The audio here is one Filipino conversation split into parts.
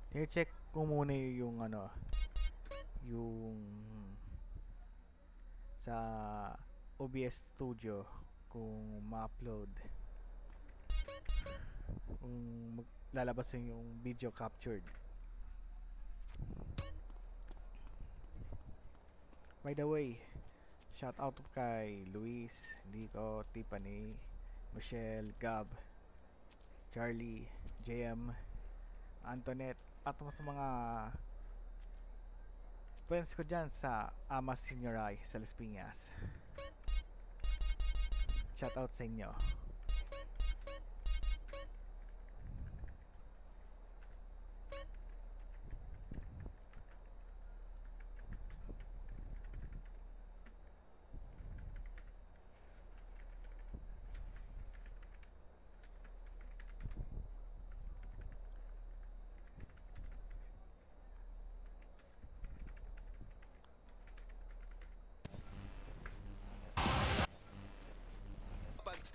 I-check ko muna yung ano, yung sa OBS Studio kung ma-upload, kung lalabas yung video captured. By the way, shout out kay Luis, Nico, Tiffany, Michelle, Gab, Charlie, JM, Antoinette, at sa mga friends ko dyan sa Amas Senioray sa Las Piñas. Shout out sa inyo.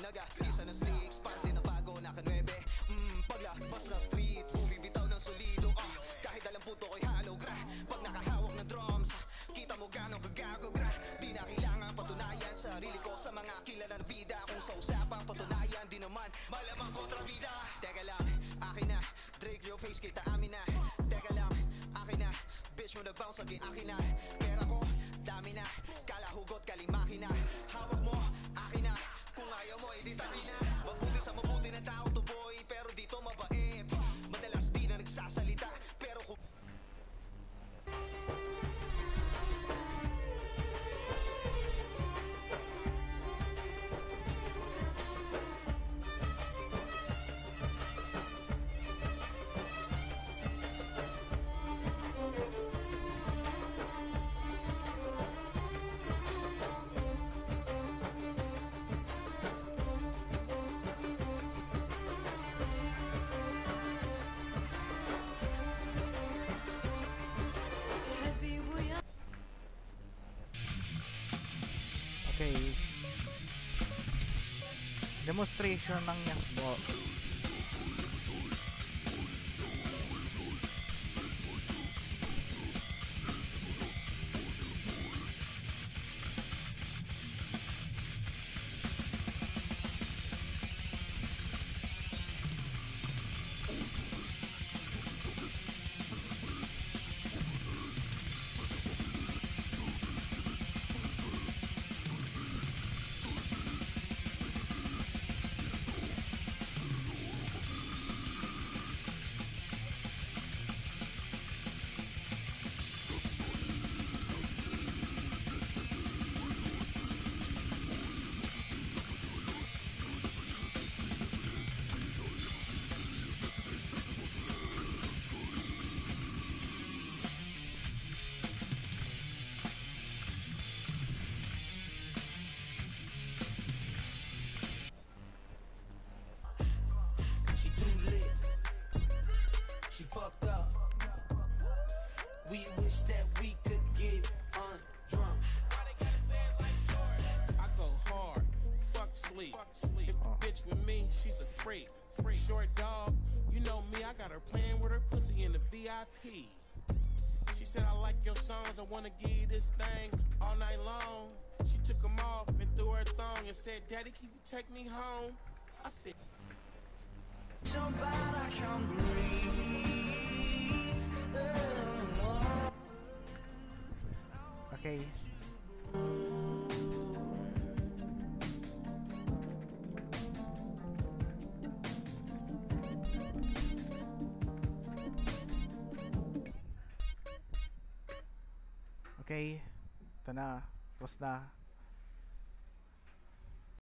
Nag-agisa ng slicks, parte na bago, naka-9 paglabas ng streets, bibitaw ng solido kahit alam puto ko'y hollow gra. Pag nakahawak ng drums, kita mo gano'ng kagago gra. Di na kailangan patunayan sarili ko sa mga kilalang bida. Kung sa usapang patunayan, di naman malamang kontrabida. Teka lang, akin na, Drake your face, kita amin na. Teka lang, akin na, bitch mo nag-bounce, naging akin na. Pera ko, dami na, kalahugot, kalimaki na. Hawak mo, akin na. Kung ayaw mo, edi tabi na. Mabuti sa mabuti na tao to boy, pero dito mabait. Madalas di na nagsasalita, pero kung Okay. Demonstration ng yakbo. Fucked up. We wish that we could get undrunk. I go hard, fuck sleep. If the bitch with me, she's a freak. Short dog, you know me, I got her playing with her pussy in the VIP. She said, I like your songs, I wanna give you this thing all night long. She took them off and threw her thong and said, Daddy, can you take me home? I said, So bad I can't breathe. Okay. Okay. Ito na. Tapos na.